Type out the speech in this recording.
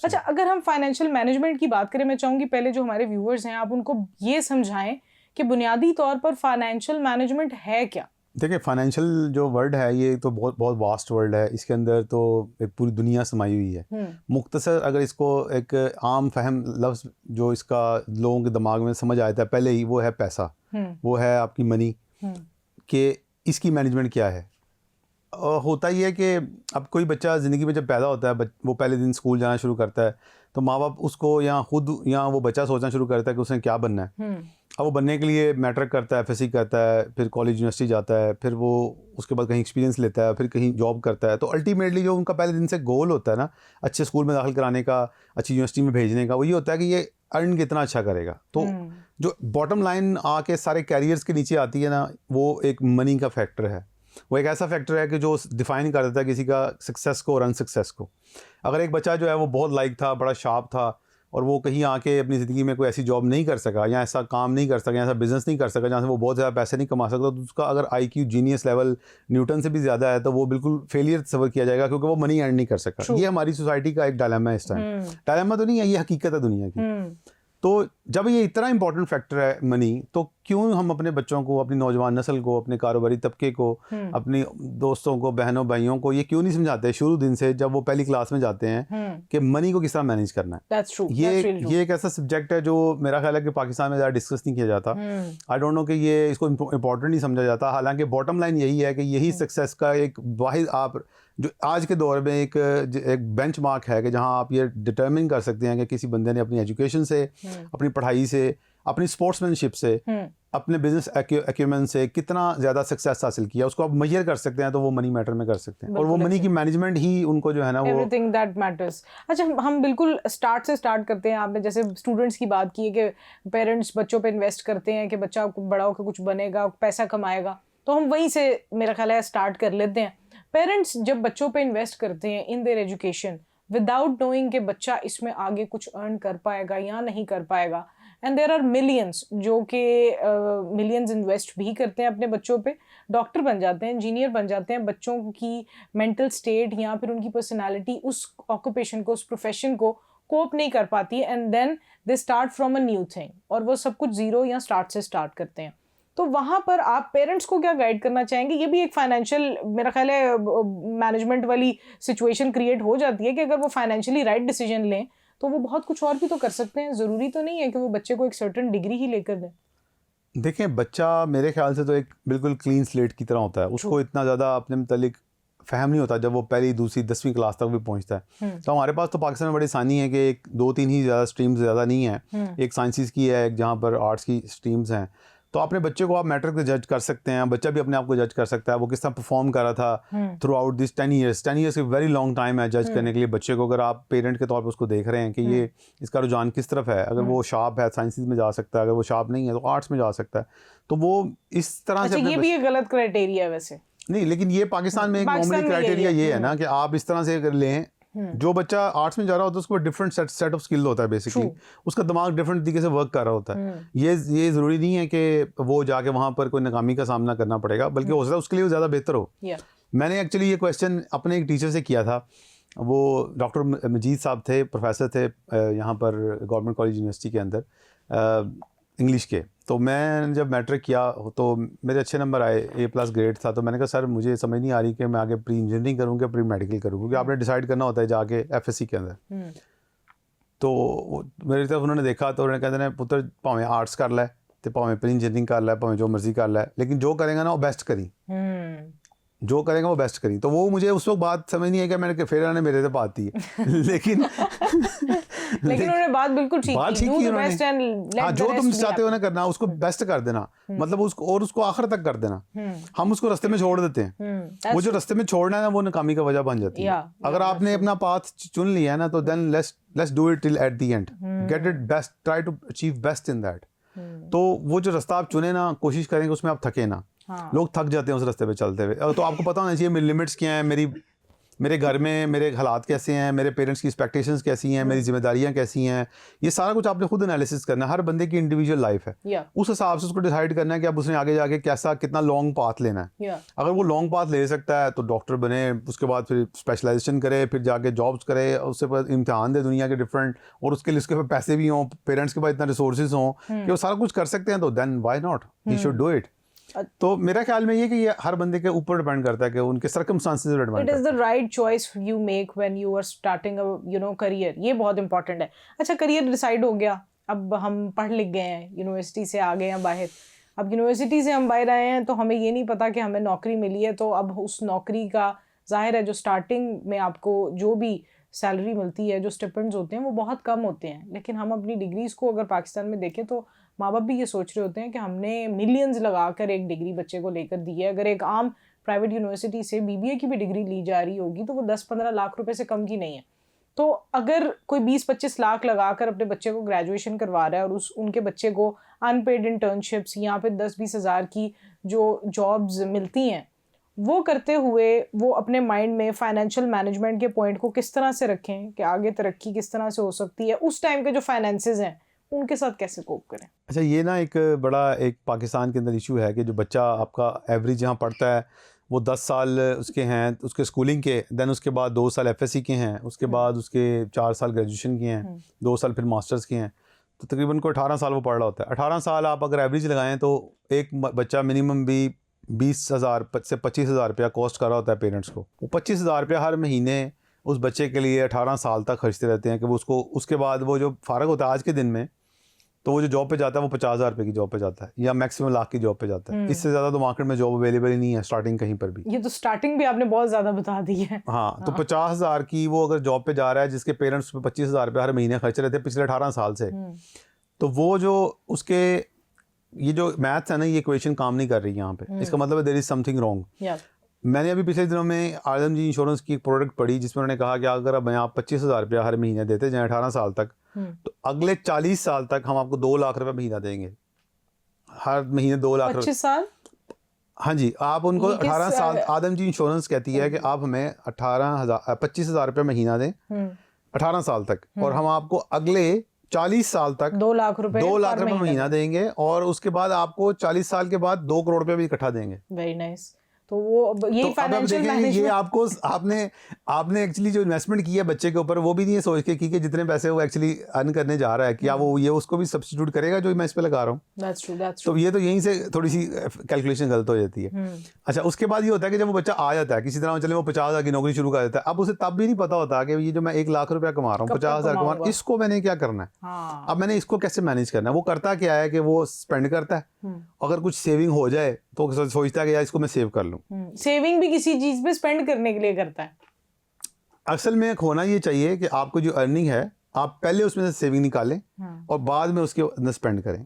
अच्छा, अगर हम फाइनेंशियल मैनेजमेंट की बात करें, मैं चाहूंगी पहले जो हमारे व्यूअर्स हैं आप उनको ये समझाएं कि बुनियादी तौर पर फाइनेंशियल मैनेजमेंट है क्या। देखिए, फाइनेंशियल जो वर्ड है ये तो बहुत बहुत वास्ट वर्ड है। इसके अंदर तो एक पूरी दुनिया समाई हुई है। मुख्तसर अगर इसको एक आम फहम लफ्ज़ जो इसका लोगों के दिमाग में समझ आया था पहले ही, वो है पैसा, वो है आपकी मनी, कि इसकी मैनेजमेंट क्या है। होता ही है कि अब कोई बच्चा ज़िंदगी में जब पैदा होता है, वो पहले दिन स्कूल जाना शुरू करता है, तो माँ बाप उसको या खुद या वो बच्चा सोचना शुरू करता है कि उसने क्या बनना है। अब वो बनने के लिए मैट्रिक करता है, एफएससी करता है, फिर कॉलेज यूनिवर्सिटी जाता है, फिर वो उसके बाद कहीं एक्सपीरियंस लेता है, फिर कहीं जॉब करता है। तो अल्टीमेटली जो उनका पहले दिन से गोल होता है ना, अच्छे स्कूल में दाखिल कराने का, अच्छी यूनिवर्सिटी में भेजने का, वो ये होता है कि ये अर्न कितना अच्छा करेगा। तो जो बॉटम लाइन आके सारे कैरियर्स के नीचे आती है ना, वो एक मनी का फैक्टर है। वो एक ऐसा फैक्टर है कि जो डिफ़ाइन कर देता है किसी का सक्सेस को और अनसक्सेस को। अगर एक बच्चा जो है वो बहुत लाइक था, बड़ा शार्प था, और वो कहीं आके अपनी ज़िंदगी में कोई ऐसी जॉब नहीं कर सका, या ऐसा काम नहीं कर सका, या ऐसा बिज़नेस नहीं कर सका जहाँ से वो बहुत ज़्यादा पैसे नहीं कमा सकता, तो उसका अगर IQ जीनियस लेवल न्यूटन से भी ज़्यादा है, तो वो बिल्कुल फेलियर तस्वर किया जाएगा, क्योंकि वो मनी अर्न नहीं कर सका। ये हमारी सोसाइटी का एक डायलेमा है इस टाइम। डायलेमा तो नहीं है, ये हकीकत है दुनिया की। तो जब ये इतना इंपॉर्टेंट फैक्टर है मनी, तो क्यों हम अपने बच्चों को, अपनी नौजवान नस्ल को, अपने कारोबारी तबके को, अपनी दोस्तों को, बहनों भाइयों को ये क्यों नहीं समझाते शुरू दिन से, जब वो पहली क्लास में जाते हैं, कि मनी को किस तरह मैनेज करना है। ये एक ऐसा सब्जेक्ट है जो मेरा ख्याल है कि पाकिस्तान में ज़्यादा डिस्कस नहीं किया जाता। आई डोंट नो कि ये इसको इम्पोर्टेंट नहीं समझा जाता। हालांकि बॉटम लाइन यही है कि यही सक्सेस का एक वाहिद आप जो आज के दौर में एक बेंचमार्क है, कि जहां आप ये डिटरमिन कर सकते हैं कि किसी बंदे ने अपनी एजुकेशन से, अपनी पढ़ाई से, अपनी स्पोर्ट्समैनशिप से, अपने बिजनेस एक्यूमेंट से कितना ज़्यादा सक्सेस हासिल किया, उसको आप मेजर कर सकते हैं, तो वो मनी मैटर में कर सकते हैं। और वो मनी की मैनेजमेंट ही उनको जो है ना, वो एवरीथिंग दैट मैटर्स। अच्छा, हम बिल्कुल स्टार्ट से स्टार्ट करते हैं। आपने जैसे स्टूडेंट्स की बात की है कि पेरेंट्स बच्चों पे इन्वेस्ट करते हैं कि बच्चा बड़ा होकर कुछ बनेगा, पैसा कमाएगा, तो हम वहीं से मेरा ख्याल है स्टार्ट कर लेते हैं। पेरेंट्स जब बच्चों पे इन्वेस्ट करते हैं in their education without knowing कि बच्चा इसमें आगे कुछ अर्न कर पाएगा या नहीं कर पाएगा, एंड देयर आर मिलियंस जो कि मिलियंस इन्वेस्ट भी करते हैं अपने बच्चों पे, डॉक्टर बन जाते हैं, इंजीनियर बन जाते हैं, बच्चों की मेंटल स्टेट या फिर उनकी पर्सनालिटी उस ऑक्यूपेशन को, उस प्रोफेशन को कोप नहीं कर पाती है, and then they start from a new thing, और वो सब कुछ जीरो या स्टार्ट से स्टार्ट करते हैं। तो वहाँ पर आप पेरेंट्स को क्या गाइड करना चाहेंगे? ये भी एक फाइनेंशियल मेरा ख्याल है मैनेजमेंट वाली सिचुएशन क्रिएट हो जाती है कि अगर वो फाइनेंशियली राइट डिसीजन लें तो वो बहुत कुछ और भी तो कर सकते हैं। ज़रूरी तो नहीं है कि वो बच्चे को एक सर्टेन डिग्री ही लेकर दें। देखें, बच्चा मेरे ख्याल से तो एक बिल्कुल क्लीन स्लेट की तरह होता है। उसको इतना ज़्यादा अपने मुतालिक फ़हम नहीं होता जब वो पहली, दूसरी, 10वीं क्लास तक भी पहुंचता है। तो हमारे पास तो पाकिस्तान में बड़ी आसानी है कि एक, दो, तीन ही ज़्यादा स्ट्रीम्स ज़्यादा नहीं है। एक साइंसेस की है, एक जहाँ पर आर्ट्स की स्ट्रीम्स हैं। तो अपने बच्चे को आप मैट्रिक से जज कर सकते हैं। बच्चा भी अपने आप को जज कर सकता है, वो किस तरह परफॉर्म कर रहा था through out this 10 years. 10 years very long time है जज करने के लिए बच्चे को। अगर आप पेरेंट के तौर पर उसको देख रहे हैं कि ये इसका रुझान किस तरफ है, अगर वो शार्प है साइंसेस में जा सकता है, अगर वो शार्प नहीं है तो आर्ट्स में जा सकता है। तो वो इस तरह से ये भी एक गलत क्राइटेरिया है वैसे नहीं, लेकिन ये पाकिस्तान में एक नॉर्मली क्राइटेरिया ये है ना कि आप इस तरह से अगर लें, जो बच्चा आर्ट्स में जा रहा होता है उसको डिफरेंट सेट ऑफ स्किल होता है बेसिकली। उसका दिमाग डिफरेंट तरीके से वर्क कर रहा होता है। ये ज़रूरी नहीं है कि वो जाके वहाँ पर कोई नाकामी का सामना करना पड़ेगा, बल्कि हो सकता है उसके लिए ज़्यादा बेहतर हो। मैंने एक्चुअली ये क्वेश्चन अपने एक टीचर से किया था। वो डॉक्टर मजीद साहब थे, प्रोफेसर थे यहाँ पर गवर्नमेंट कॉलेज यूनिवर्सिटी के अंदर इंग्लिश के। तो मैं जब मैट्रिक किया तो मेरे अच्छे नंबर आए, A+ ग्रेड था। तो मैंने कहा सर मुझे समझ नहीं आ रही कि मैं आगे प्री इंजीनियरिंग करूँ कि प्री मेडिकल करूँ, क्योंकि आपने डिसाइड करना होता है जाके FSC के अंदर। तो मेरी तरफ उन्होंने देखा तो उन्होंने कहते हैं पुत्र भावें आर्ट्स कर लै, तो भावें प्री इंजीनियरिंग कर लै, भावें जो मर्जी कर लै, लेकिन जो करेगा ना वो बेस्ट करी, जो करेगा वो बेस्ट करी। तो वो मुझे उस वक्त बात समझ नहीं है कि मैंने फिर उन्होंने मेरे से बात दी है लेकिन उन्होंने बात बिल्कुल ठीक की उन्होंने। हाँ, जो तुम चाहते हो ना करना उसको बेस्ट कर देना, मतलब उसको आखिर तक कर देना। हम उसको रास्ते में छोड़ देते हैं। वो जो रास्ते में छोड़ना है ना, वो नाकामी का वजह बन जाती है। अगर आपने अपना पाथ चुन लिया है ना, तो then let's do it till at the end, get it best, try to achieve best in that. तो वो जो रास्ता आप चुने ना, कोशिश करेंगे उसमें आप थके ना। लोग थक जाते हैं उस रास्ते पे चलते हुए। तो आपको पता होना चाहिए मेरी लिमिट्स क्या है, मेरी मेरे घर में मेरे हालात कैसे हैं, मेरे पेरेंट्स की एक्सपेक्टेशंस कैसी हैं, मेरी जिम्मेदारियां कैसी हैं, ये सारा कुछ आपने खुद एनालिसिस करना है। हर बंदे की इंडिविजुअल लाइफ है, उस हिसाब से उसको डिसाइड करना है कि अब उसने आगे जाके कैसा कितना लॉन्ग पाथ लेना है। अगर वो लॉन्ग पाथ ले सकता है तो डॉक्टर बने, उसके बाद फिर स्पेशलाइजेशन करे, फिर जाके जॉब्स करे, उसके बाद इम्तिहान दे दुनिया के डिफरेंट, और उसके लिए उसके पास पैसे भी हों, पेरेंट्स के पास इतना रिसोर्सेज हों कि वो सारा कुछ कर सकते हैं, तो then why not, he should do it. तो मेरा ख्याल में ये कि ये हर बंदे के ऊपर डिपेंड करता है कि उनके सर्कमस्टांसेस पर डिपेंड करता है। It is the right choice you make when you are starting a career, ये बहुत इंपॉर्टेंट है। अच्छा, करियर डिसाइड हो गया, अब हम पढ़ लिख गए हैं, यूनिवर्सिटी से आ गए हैं बाहर, अब यूनिवर्सिटी से हम बाहर आए हैं तो हमें ये नहीं पता कि हमें नौकरी मिली है, तो अब उस नौकरी का जाहिर है जो स्टार्टिंग में आपको जो भी सैलरी मिलती है, जो स्टिपेंड्स होते हैं वो बहुत कम होते हैं। लेकिन हम अपनी डिग्रीज़ को अगर पाकिस्तान में देखें तो माँ बाप भी ये सोच रहे होते हैं कि हमने मिलियंस लगा कर एक डिग्री बच्चे को लेकर दी है। अगर एक आम प्राइवेट यूनिवर्सिटी से बीबीए की भी डिग्री ली जा रही होगी तो वो 10-15 लाख रुपए से कम की नहीं है। तो अगर कोई 20-25 लाख लगा कर अपने बच्चे को ग्रेजुएशन करवा रहा है और उनके बच्चे को अनपेड इंटर्नशिप्स या फिर 10-20 हज़ार की जो जॉब्स मिलती हैं, वो करते हुए वो अपने माइंड में फाइनेंशियल मैनेजमेंट के पॉइंट को किस तरह से रखें कि आगे तरक्की किस तरह से हो सकती है, उस टाइम के जो फाइनेंसेस हैं उनके साथ कैसे कोप करें। अच्छा, ये ना एक बड़ा एक पाकिस्तान के अंदर इशू है कि जो बच्चा आपका एवरेज यहाँ पढ़ता है वो 10 साल उसके हैं उसके स्कूलिंग के, देन उसके बाद 2 साल एफएससी के हैं, उसके बाद उसके 4 साल ग्रेजुएशन के हैं, 2 साल फिर मास्टर्स के हैं, तो तकरीबन को 18 साल वो पढ़ रहा होता है। 18 साल आप अगर एवरेज लगाएं तो एक बच्चा मिनिमम भी 20,000 से 25,000 रुपया कॉस्ट कर रहा होता है पेरेंट्स को। वो 25,000 रुपया हर महीने उस बच्चे के लिए 18 साल तक खर्चते रहते हैं कि वो उसको उसके बाद वो जो फारग होता है आज के दिन में, तो वो जो जॉब पे जाता है वो 50,000 रुपये की जॉब पे जाता है या मैक्सिमम लाख की जॉब पे जाता है। इससे ज़्यादा तो मार्केट में जॉब अवेलेबल ही नहीं है स्टार्टिंग कहीं पर भी। ये तो स्टार्टिंग भी आपने बहुत ज़्यादा बता दी है। हाँ, तो 50,000 की वो अगर जॉब पे जा रहा है जिसके पेरेंट्स 25,000 रुपये हर महीने खर्च रहे थे पिछले 18 साल से, तो वो जो उसके ये जो मैथ्स है ना, ये इक्वेशन काम नहीं कर रही यहाँ पे। इसका मतलब है देयर इज समथिंग रॉन्ग। मैंने अभी पिछले दिनों में आदम जी इंश्योरेंस की एक प्रोडक्ट पढ़ी जिसमें उन्होंने कहा कि अगर अब आप 25,000 रुपया हर महीने देते जाएँ 18 साल तक, तो अगले 40 साल तक हम आपको 2 लाख रुपए महीना देंगे, हर महीने 2 लाख। 25 साल? हाँ जी, आप उनको 18 साल, आदम जी इंश्योरेंस कहती है कि आप हमें 25,000 रुपये महीना दें 18 साल तक, और हम आपको अगले 40 साल तक 2 लाख रुपए महीना देंगे, और उसके बाद आपको 40 साल के बाद 2 करोड़ रुपये भी इकट्ठा देंगे। Very nice. तो वो ये फाइनेंशियल मैनेजमेंट, ये आपको आपने एक्चुअली जो इन्वेस्टमेंट की है बच्चे के ऊपर वो भी नहीं है सोच के कि जितने पैसे वो एक्चुअली अर्न करने जा रहा है क्या वो ये उसको भी सब्स्टिट्यूट करेगा जो मैं इस पे लगा रहा हूँ। That's true. तो ये तो यहीं से थोड़ी सी कैलकुलेशन गलत हो जाती है। अच्छा, उसके बाद ये होता है कि जब वो बच्चा आ जाता है किसी तरह, चले वो 50,000 की नौकरी शुरू कर देता है, अब उसे तब भी नहीं पता होता कि ये जो मैं 1 लाख रुपया कमा रहा हूँ, 50,000 कमा रहा हूँ, इसको मैंने क्या करना है, अब मैंने इसको कैसे मैनेज करना है। वो करता क्या है कि वो स्पेंड करता है, अगर कुछ सेविंग हो जाए तो सोचता है कि यार इसको मैं सेव कर लूँ। सेविंग भी किसी चीज पे स्पेंड करने के लिए करता है। असल में होना ये चाहिए कि आपको जो अर्निंग है आप पहले उसमें से सेविंग निकालें और बाद में उसके अंदर स्पेंड करें।